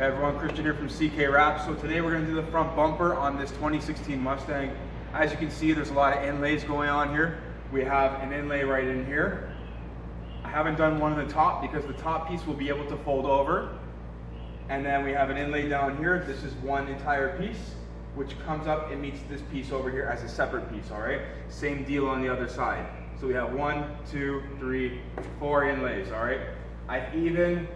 Hey everyone, Christian here from CK Wrap. So today we're going to do the front bumper on this 2016 Mustang. As you can see, there's a lot of inlays going on here. We have an inlay right in here. I haven't done one on the top because the top piece will be able to fold over. And then we have an inlay down here. This is one entire piece, which comes up and meets this piece over here as a separate piece, all right? Same deal on the other side. So we have 1, 2, 3, 4 inlays, all right? I've even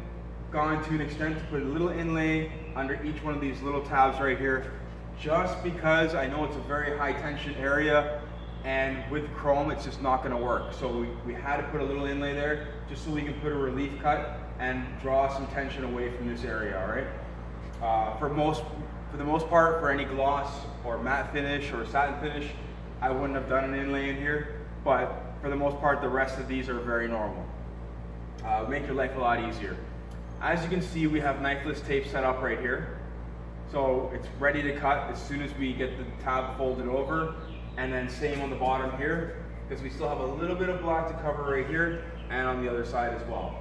gone to an extent to put a little inlay under each one of these little tabs right here, just because I know it's a very high tension area, and with chrome it's just not going to work. So we had to put a little inlay there just so we can put a relief cut and draw some tension away from this area, all right? For the most part, for any gloss or matte finish or satin finish, I wouldn't have done an inlay in here, but for the most part the rest of these are very normal. Make your life a lot easier. As you can see, we have knifeless tape set up right here. So it's ready to cut as soon as we get the tab folded over. And then same on the bottom here, because we still have a little bit of black to cover right here and on the other side as well.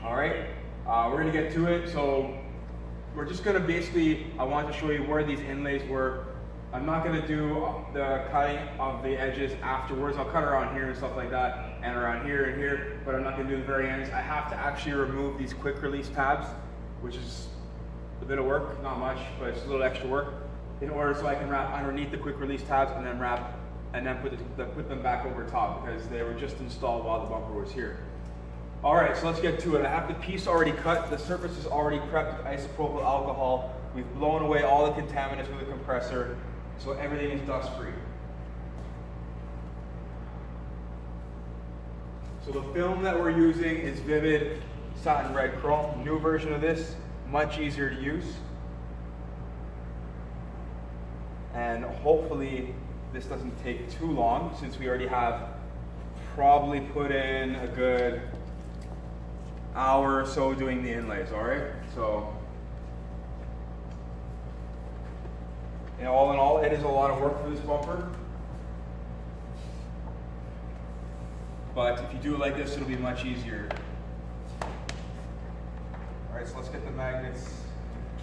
All right, we're gonna get to it. So we're just gonna basically, I want to show you where these inlays were. I'm not gonna do the cutting of the edges afterwards. I'll cut around here and stuff like that, and around here and here, but I'm not gonna do the very ends. I have to actually remove these quick release tabs, which is a bit of work, not much, but it's a little extra work, in order so I can wrap underneath the quick release tabs and then wrap, and then put them back over top, because they were just installed while the bumper was here. All right, so let's get to it. I have the piece already cut. The surface is already prepped with isopropyl alcohol. We've blown away all the contaminants with the compressor, so everything is dust free. So the film that we're using is Vivid Satin Red Chrome. New version of this, much easier to use. And hopefully this doesn't take too long, since we already have probably put in a good hour or so doing the inlays, all right? So, all in all, it is a lot of work for this bumper. But if you do it like this, it'll be much easier. All right, so let's get the magnets.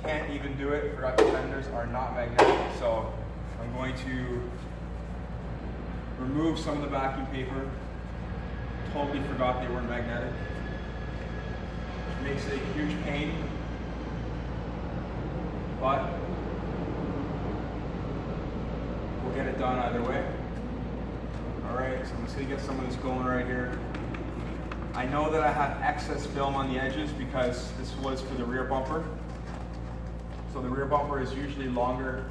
Can't even do it. Forgot the fenders are not magnetic. So I'm going to remove some of the backing paper. Totally forgot they weren't magnetic. Which makes it a huge pain. But we'll get it done either way. All right, so I'm just gonna get some of this going right here. I know that I have excess film on the edges because this was for the rear bumper. So the rear bumper is usually longer.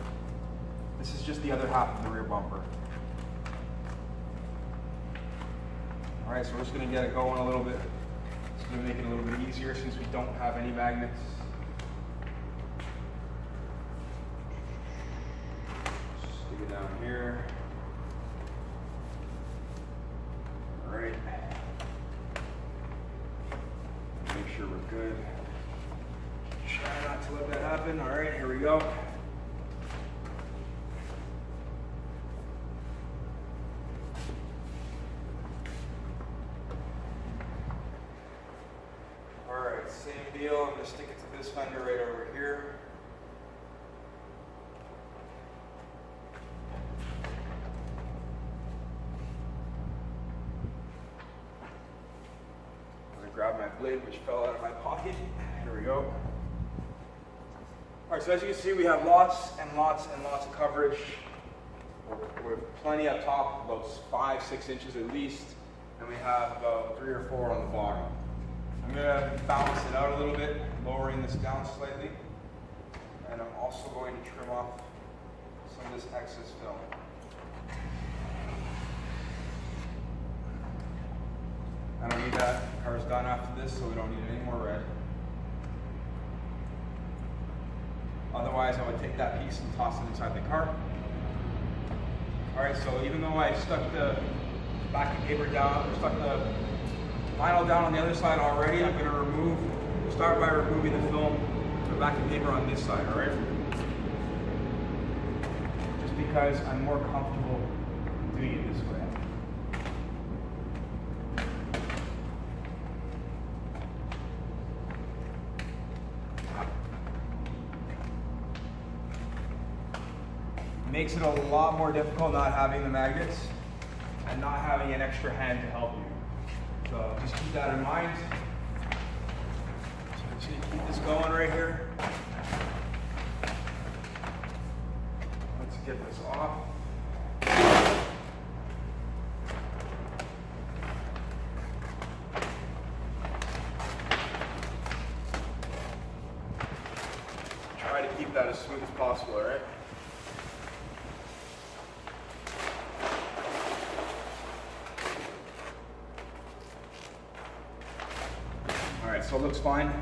This is just the other half of the rear bumper. All right, so we're just gonna get it going a little bit. It's gonna make it a little bit easier since we don't have any magnets. Stick it down here. All right. Make sure we're good. Try not to let that happen. All right, here we go. All right, same deal. I'm gonna stick it to this fender right over here. Grab my blade, which fell out of my pocket. Here we go. All right, so as you can see, we have lots and lots and lots of coverage. We're plenty up top, about 5-6 inches at least, and we have about 3 or 4 on the bottom. I'm gonna balance it out a little bit, lowering this down slightly, and I'm also going to trim off some of this excess film. I don't need that. The car's done after this, so we don't need any more red. Otherwise, I would take that piece and toss it inside the car. All right, so even though I stuck the backing paper down, or stuck the vinyl down on the other side already, I'm going to start by removing the film, the backing paper on this side, all right? Just because I'm more comfortable doing it this way. makes it a lot more difficult not having the magnets and not having an extra hand to help you. So just keep that in mind. So keep this going right here. Let's get this off. Try to keep that as smooth as possible, all right? All right, so it looks fine.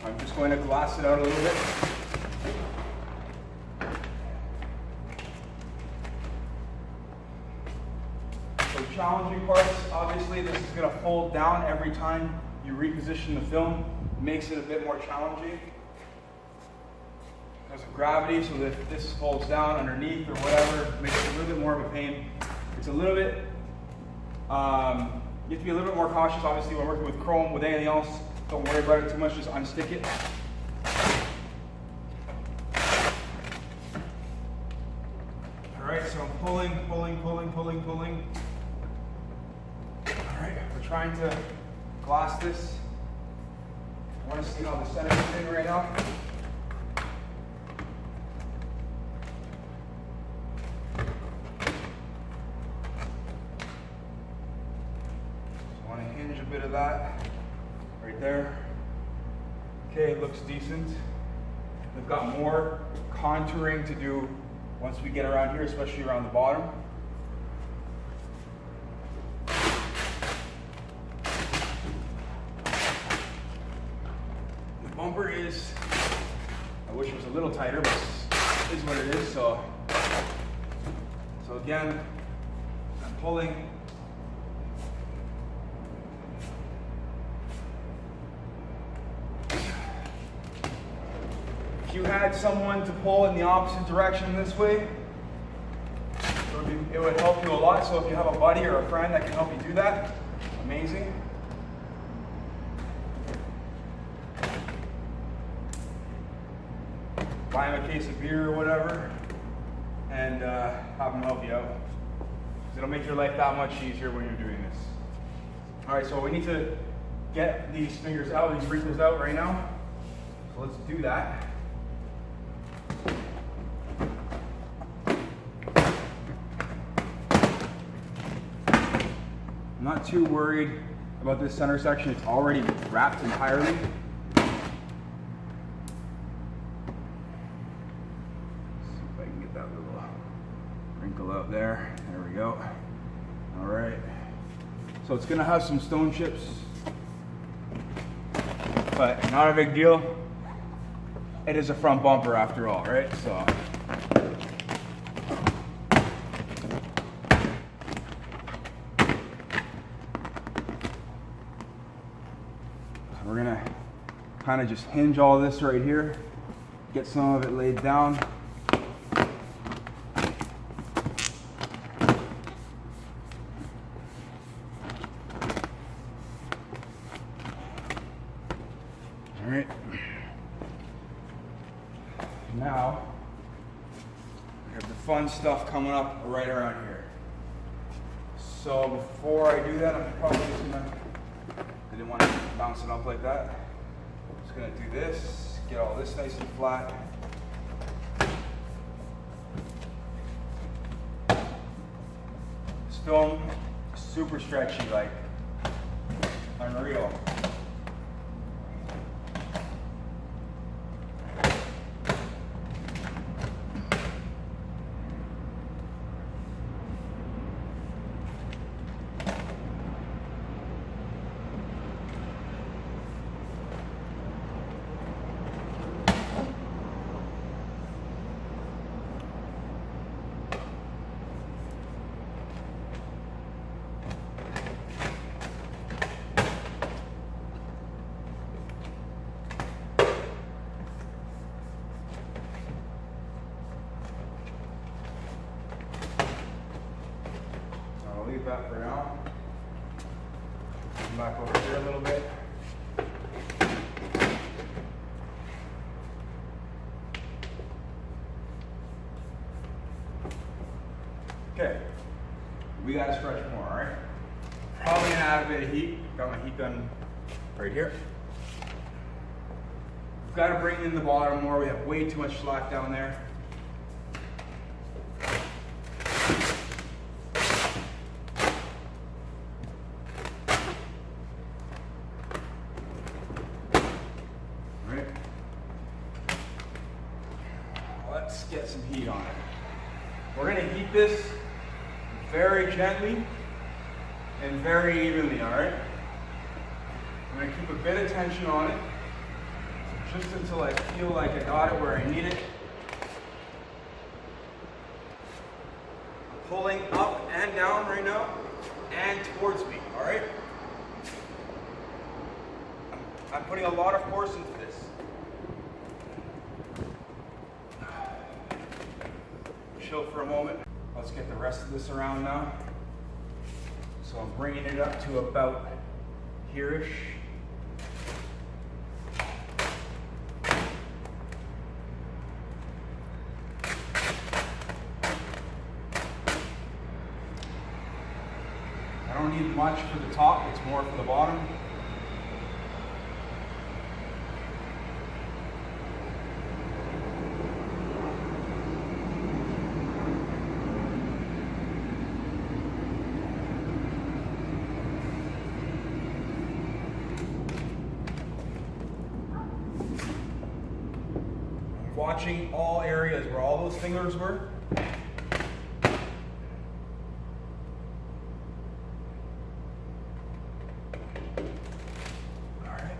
I'm just going to glass it out a little bit. So challenging parts, obviously this is going to fold down every time you reposition the film. It makes it a bit more challenging. Because of gravity, so that if this folds down underneath or whatever, it makes it a little bit more of a pain. It's a little bit, you have to be a little bit more cautious, obviously, when working with chrome. With anything else, don't worry about it too much, just unstick it. All right, so I'm pulling. All right, we're trying to glass this. I want to see how the center is in right now. Hinge a bit of that right there. Okay, it looks decent. We've got more contouring to do once we get around here, especially around the bottom. The bumper is, I wish it was a little tighter, but it is what it is. So again, I'm pulling. If you had someone to pull in the opposite direction this way, it would help you a lot. So if you have a buddy or a friend that can help you do that, amazing. Buy them a case of beer or whatever, and have them help you out. It'll make your life that much easier when you're doing this. All right, so we need to get these fingers out, these wrinkles out right now. So let's do that. I'm not too worried about this center section. It's already wrapped entirely. See if I can get that little wrinkle out there. There we go. All right. So it's gonna have some stone chips, but not a big deal. It is a front bumper after all, right? So. We're gonna kind of just hinge all this right here, get some of it laid down. All right. Now, we have the fun stuff coming up right around here. So before I do that, I'm probably just gonna, I didn't want to bounce it up like that. I'm just gonna do this, get all this nice and flat. This film is super stretchy, like unreal. Leave that for now. Come back over here a little bit. Okay, we gotta stretch more, all right? Probably gonna add a bit of heat. Got my heat gun right here. We've gotta bring in the bottom more. We have way too much slack down there. Let's get some heat on it. We're going to heat this very gently and very evenly, all right? I'm going to keep a bit of tension on it, so just until I feel like I got it where I need it. I'm pulling up and down right now and towards me, all right? I'm putting a lot of force into this. Chill for a moment. Let's get the rest of this around now. So I'm bringing it up to about here-ish. I don't need much for the top, it's more for the bottom. Watching all areas where all those fingers were. All right.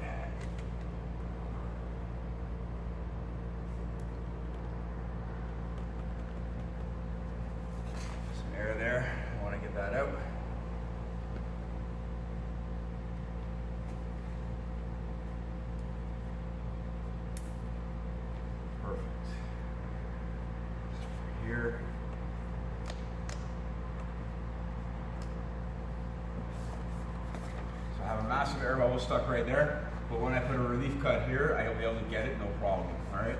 Some air there. I want to get that out. Here. So I have a massive air bubble stuck right there, but when I put a relief cut here, I'll be able to get it no problem, all right?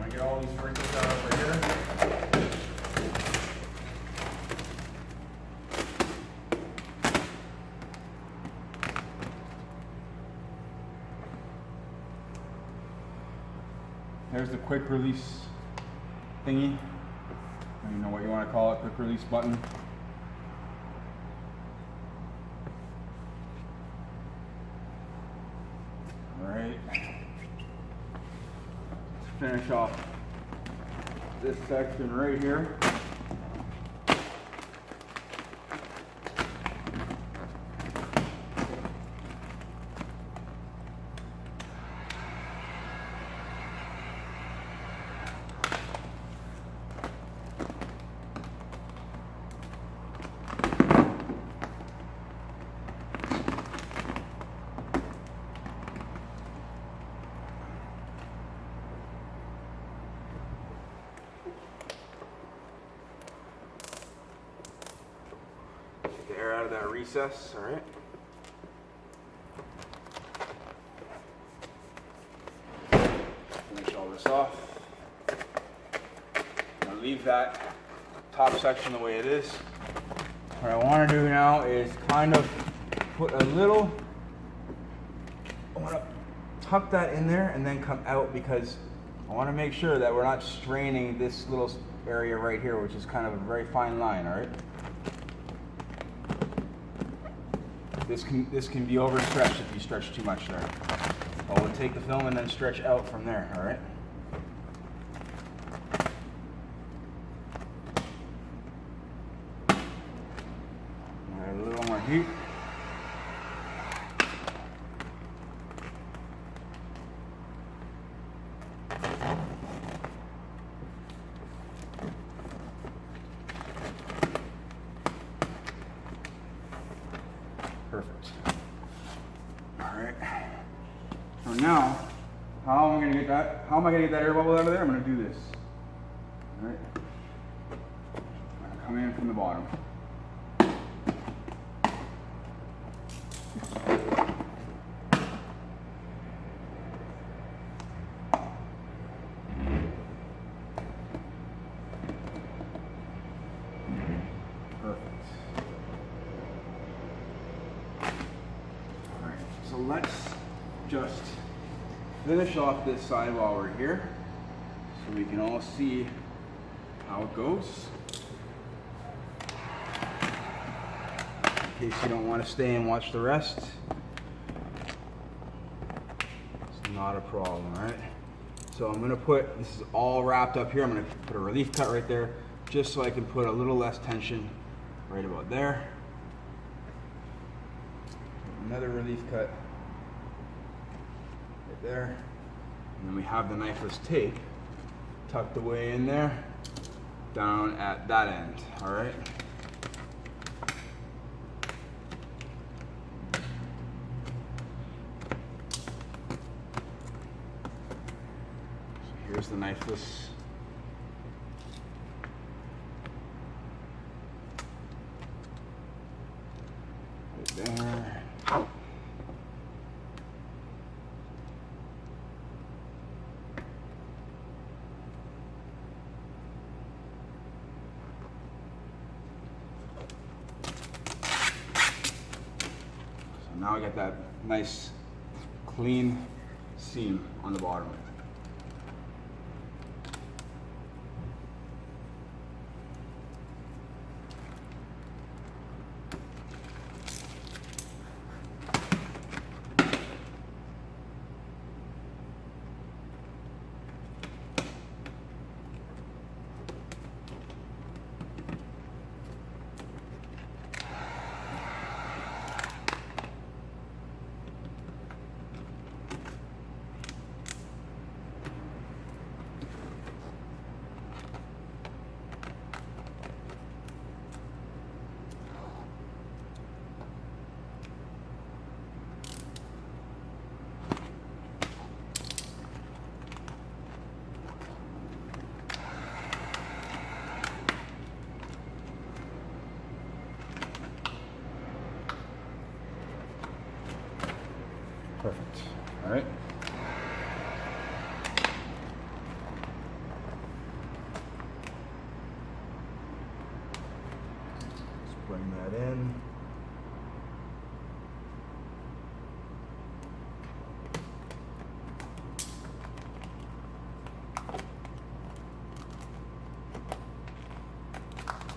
Get all these wrinkles out over here. There's the quick release thingy. I don't even know what you want to call it, quick release button. All right. Finish off this section right here. Air out of that recess, all right? Finish all this off. I'm gonna leave that top section the way it is. What I want to do now is kind of put a little, I want to tuck that in there and then come out because I want to make sure that we're not straining this little area right here, which is kind of a very fine line, all right? This can be overstretched if you stretch too much there. But we'll take the film and then stretch out from there, all right? Add a little more heat. Perfect. All right. So now, how am I going to get that? How am I going to get that air bubble out of there? I'm going to do this. All right. come in from the bottom. Perfect. All right, so let's just finish off this side while we're here so we can all see how it goes. In case you don't want to stay and watch the rest, it's not a problem, all right? So I'm gonna put, this is all wrapped up here, I'm gonna put a relief cut right there just so I can put a little less tension right about there. Another relief cut right there. And then we have the knifeless tape tucked away in there, down at that end, all right? So here's the knifeless. Right there. Now I got that nice clean seam on the bottom. Perfect. All right. Let's bring that in.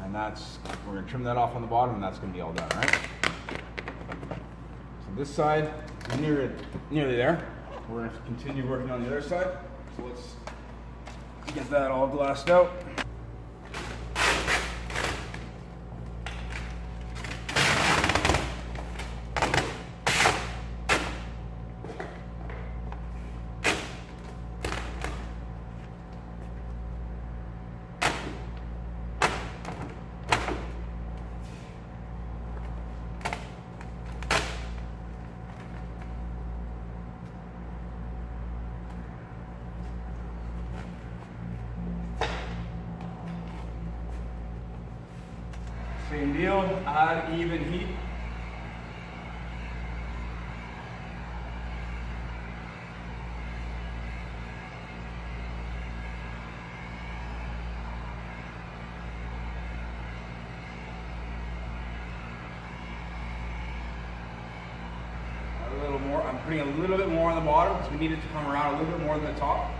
And that's, we're going to trim that off on the bottom, and that's going to be all done, right? So this side, nearly there. We're going to continue working on the other side. So let's get that all glassed out. Same deal, add even heat. A little more, I'm putting a little bit more on the bottom because we need it to come around a little bit more than the top.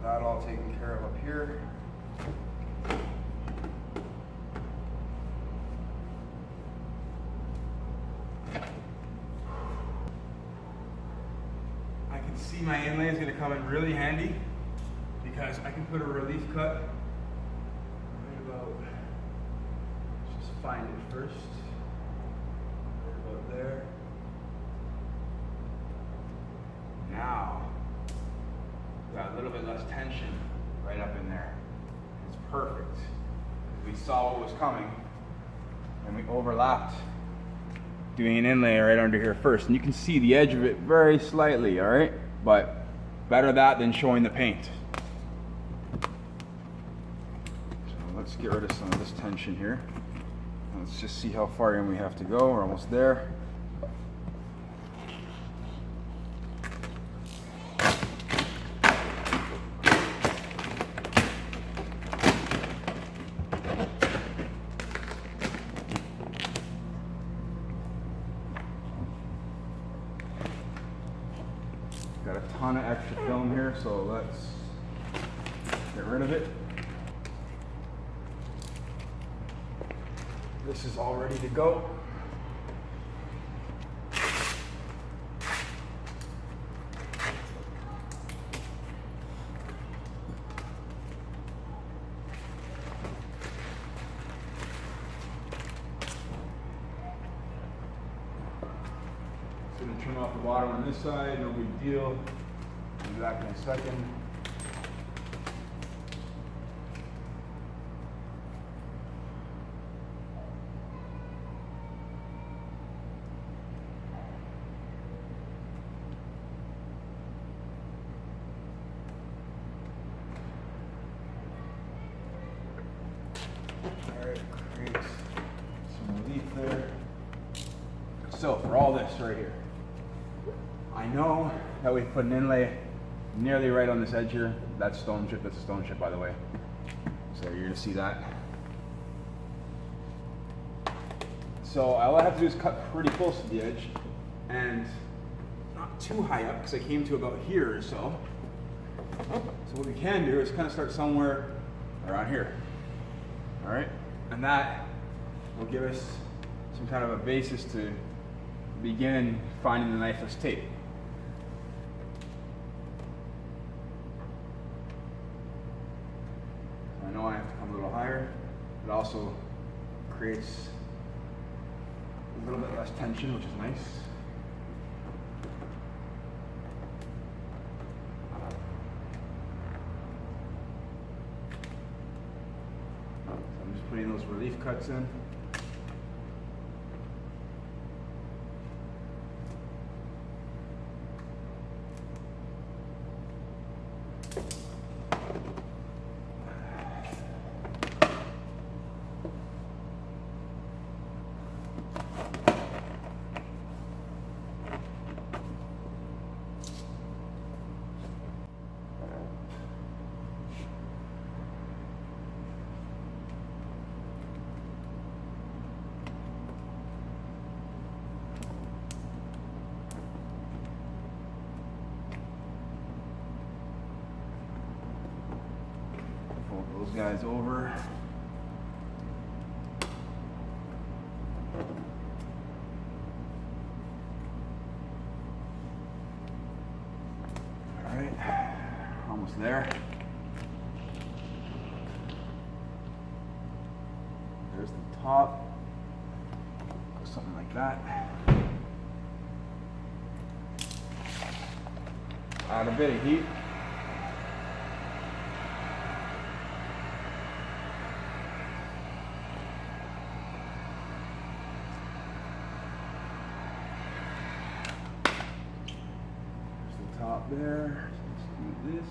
That all taken care of up here. I can see my inlay is going to come in really handy because I can put a relief cut right about just find it first. Right about there. Now, got a little bit less tension right up in there. It's perfect. We saw what was coming, and we overlapped, doing an inlay right under here first. And you can see the edge of it very slightly, all right? But better that than showing the paint. So let's get rid of some of this tension here. Let's just see how far in we have to go. We're almost there. Got a ton of extra film here, so let's get rid of it. This is all ready to go. Going to trim off the bottom on this side, no big deal. I'll be back in a second. Alright, create some relief there. So for all this right here, I know that we put an inlay nearly right on this edge here. That's stone chip, that's a stone chip by the way. So you're gonna see that. So all I have to do is cut pretty close to the edge and not too high up because I came to about here or so. So what we can do is kind of start somewhere around here. All right, and that will give us some kind of a basis to begin finding the knifeless tape. I know I have to come a little higher. It also creates a little bit less tension, which is nice. So I'm just putting those relief cuts in. Those guys over. All right, almost there. There's the top. Something like that. Add a bit of heat. Top there. Let's do this.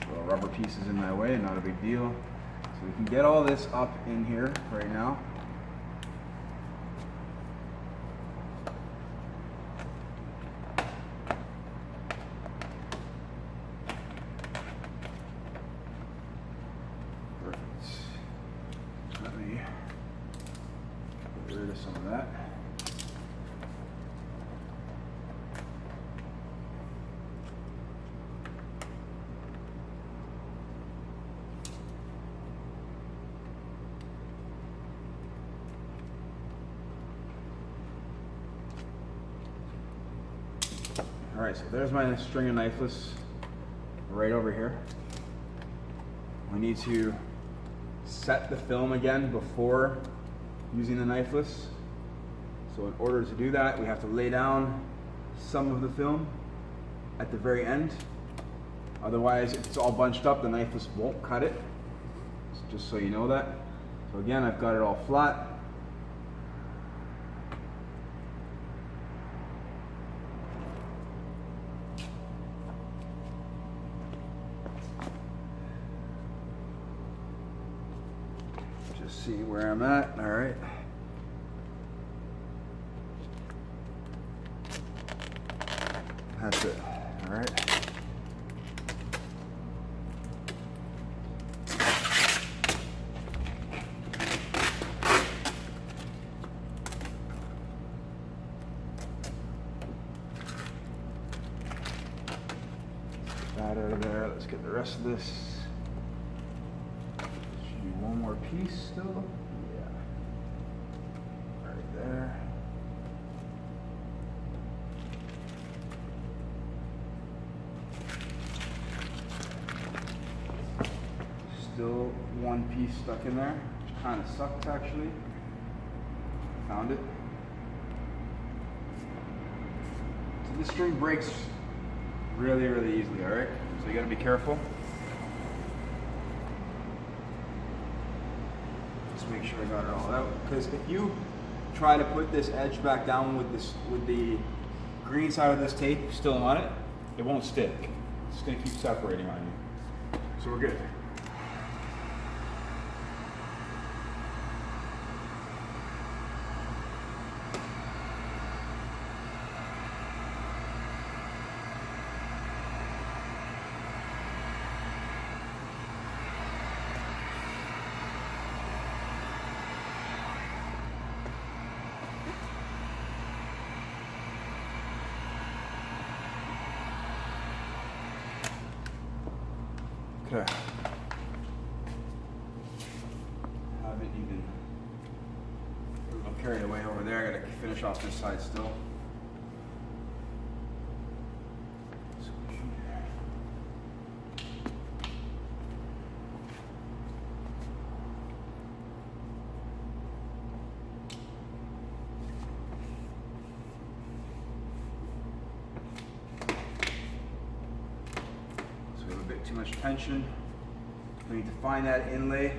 So a rubber piece is in my way, not a big deal. So we can get all this up in here right now. Let me get rid of some of that. Alright, so there's my string of knifeless right over here. We need to set the film again before using the knifeless. So in order to do that, we have to lay down some of the film at the very end. Otherwise, if it's all bunched up, the knifeless won't cut it. Just so you know that. So again, I've got it all flat. Just see where I'm at. All right. That's it. All right. That out of there. Let's get the rest of this. Should be one more piece still. Yeah. Right there. Still one piece stuck in there, which kind of sucks actually. Found it. So this string breaks really, really easily, all right? So you gotta be careful. Just make sure I got it all out. Because if you try to put this edge back down with the green side of this tape still on it, it won't stick. It's gonna keep separating on you. So we're good. Okay. Haven't even a little carried away over there. I gotta finish off this side still. Too much tension. We need to find that inlay.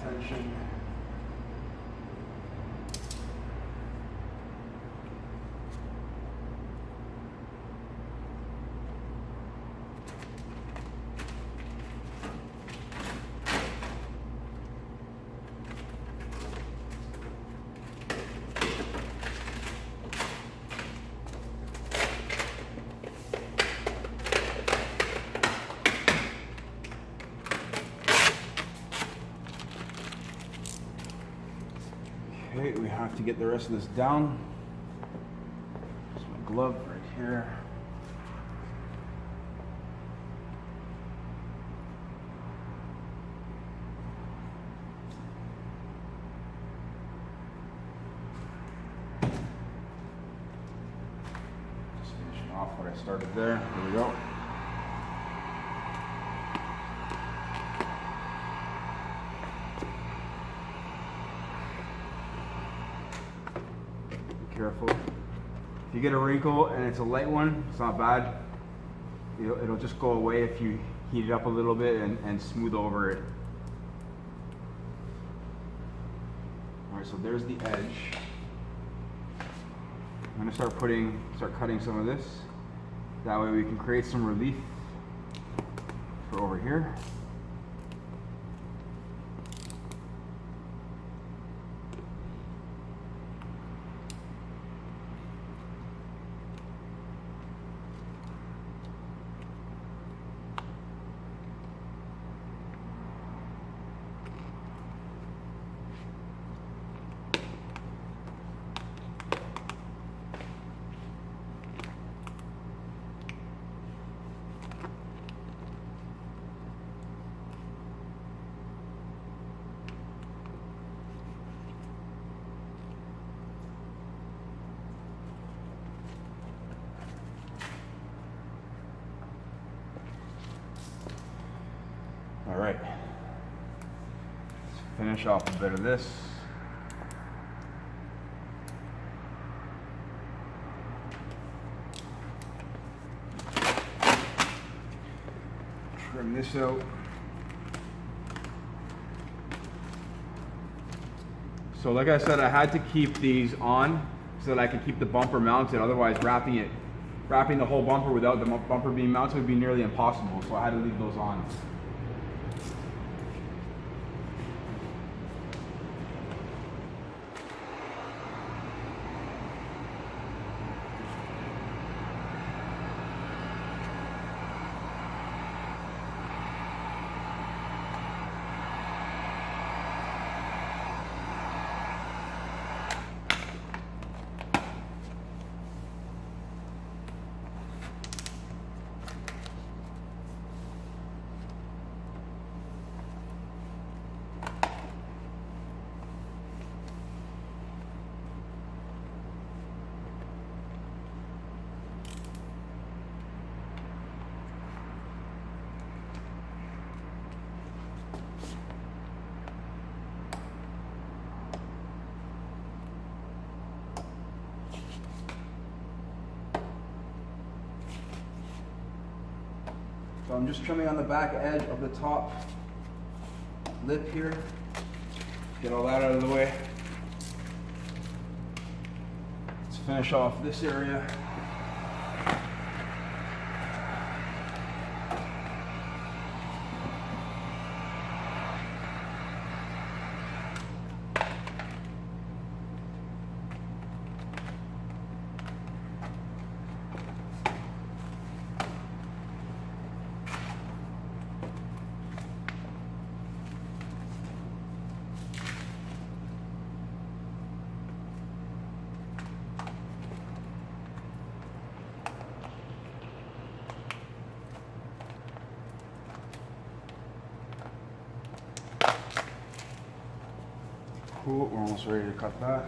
Tension. Okay, we have to get the rest of this down. There's my glove right here. Just finishing off what I started there. Here we go. Careful. If you get a wrinkle and it's a light one, it's not bad. It'll just go away if you heat it up a little bit and smooth over it. Alright, so there's the edge. I'm going to start cutting some of this. That way we can create some relief for over here. Finish off a bit of this. Trim this out. So like I said, I had to keep these on so that I could keep the bumper mounted. Otherwise, wrapping the whole bumper without the bumper being mounted would be nearly impossible. So I had to leave those on. So I'm just trimming on the back edge of the top lip here. Get all that out of the way. Let's finish off this area. Cool, we're almost ready to cut that.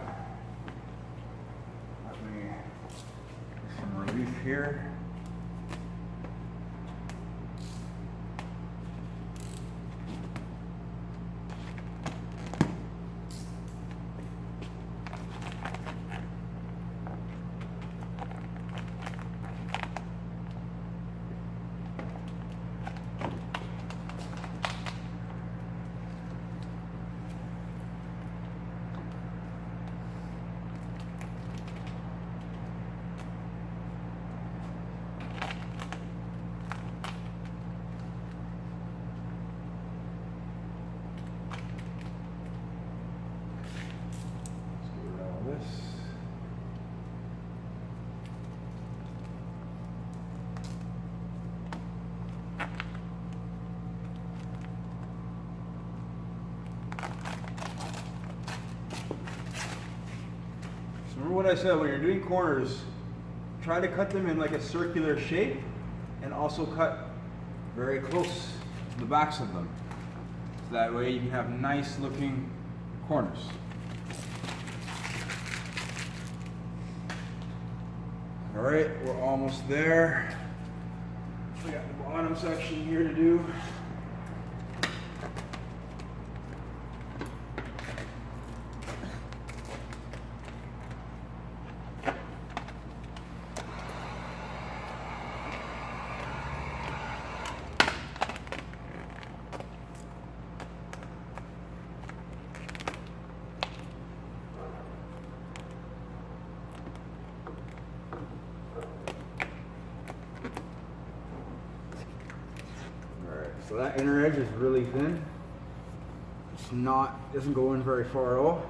Let me get some relief here. Remember what I said, when you're doing corners, try to cut them in like a circular shape and also cut very close to the backs of them. So that way you can have nice looking corners. All right, we're almost there. We got the bottom section here to do. So that inner edge is really thin. Doesn't go in very far at all.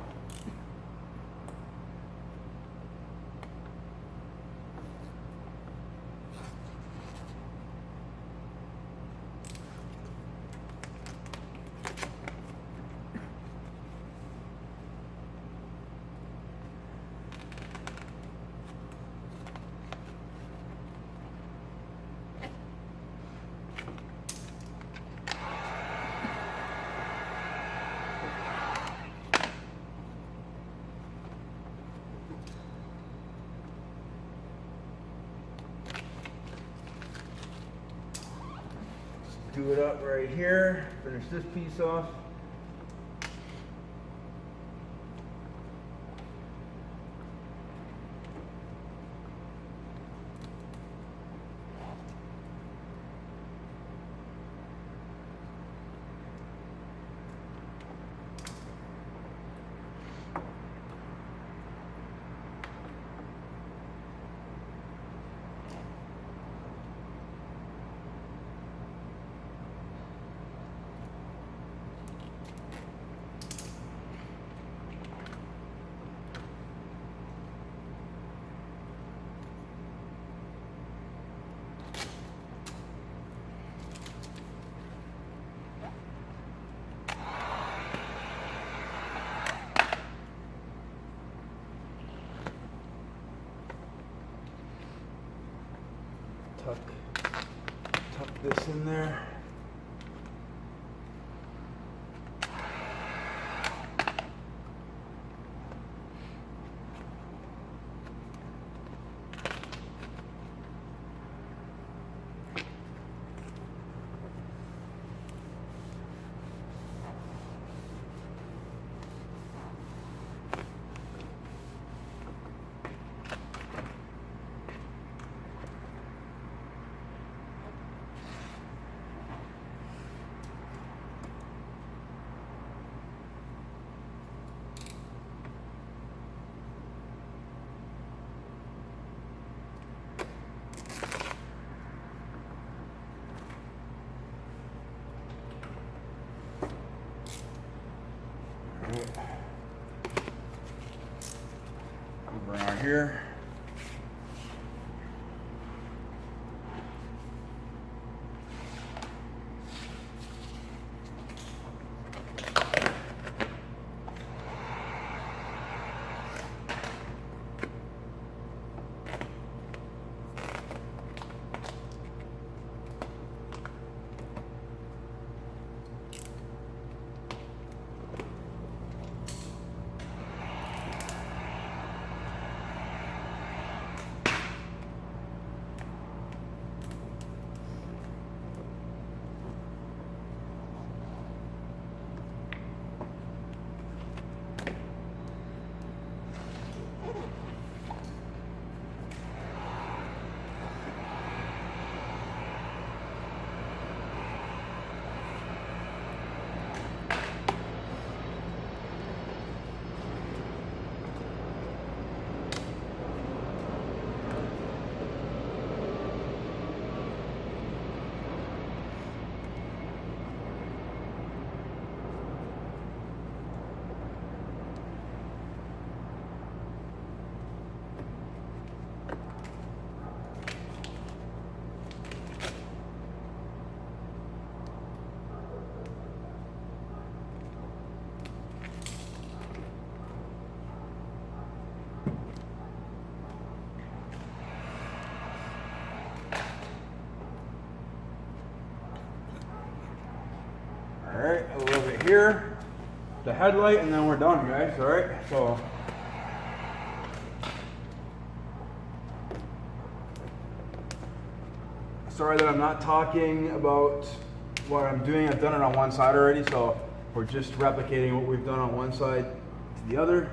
Do it up right here, finish this piece off. tuck this in there. Over around here. All right, a little bit here, the headlight, and then we're done, guys. All right, so sorry that I'm not talking about what I'm doing. I've done it on one side already, so we're just replicating what we've done on one side to the other.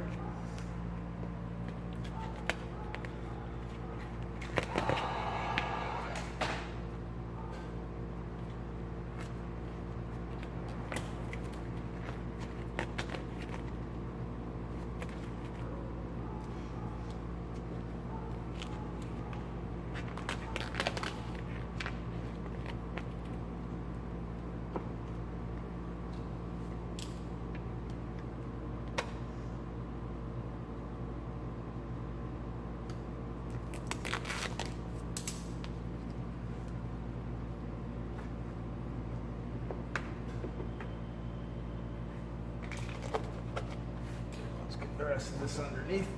The rest of this underneath.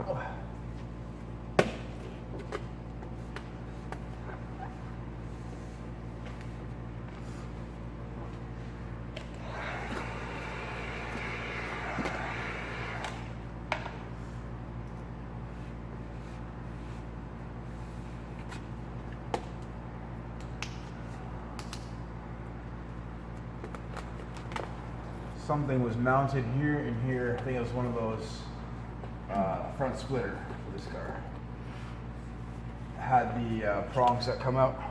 Oh. Something was mounted here and here. I think it was one of those front splitter for this car. Had the prongs that come out.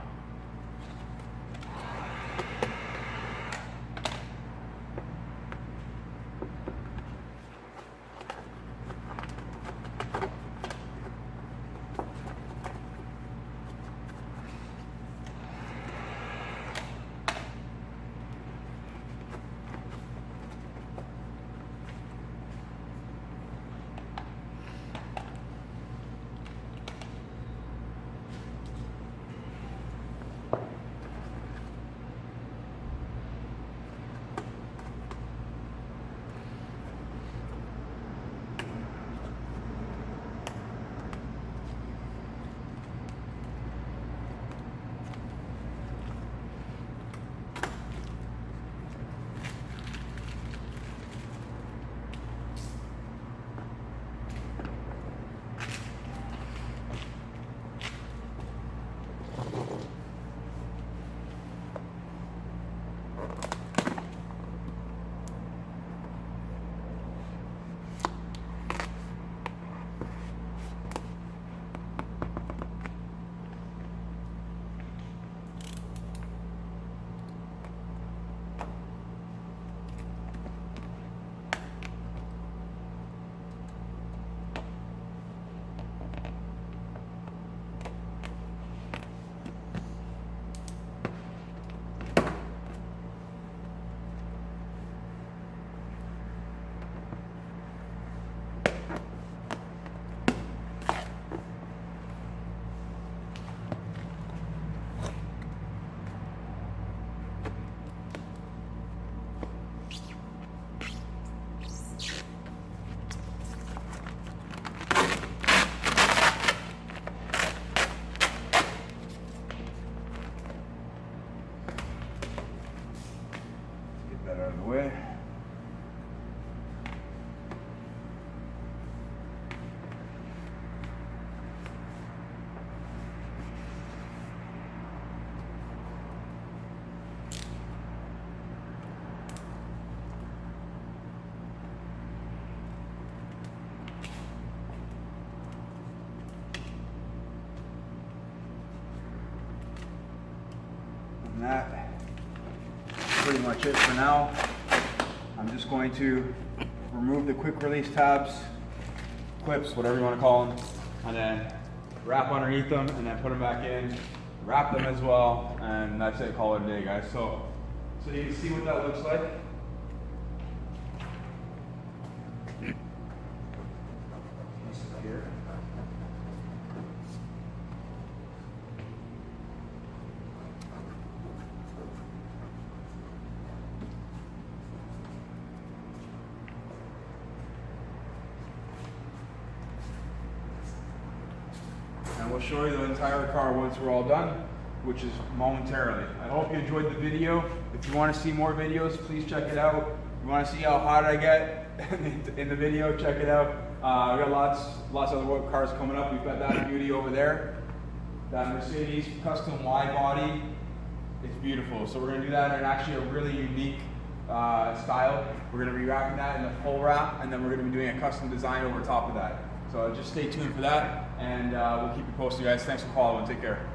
that's pretty much it for now. I'm just going to remove the quick release tabs, clips, whatever you want to call them, and then wrap underneath them and then put them back in, wrap them as well, and that's it, call it a day, guys. So you can see what that looks like. Here. And we'll show you the entire car once we're all done, which is momentarily. I hope you enjoyed the video. If you want to see more videos, please check it out. If you want to see how hot I get in the video, check it out. We got lots of other cars coming up. We've got that beauty over there, that Mercedes custom wide body. It's beautiful. So we're going to do that in actually a really unique style. We're going to be wrapping that in a full wrap, and then we're going to be doing a custom design over top of that. So just stay tuned for that, and we'll keep you posted, guys. Thanks for following. Take care.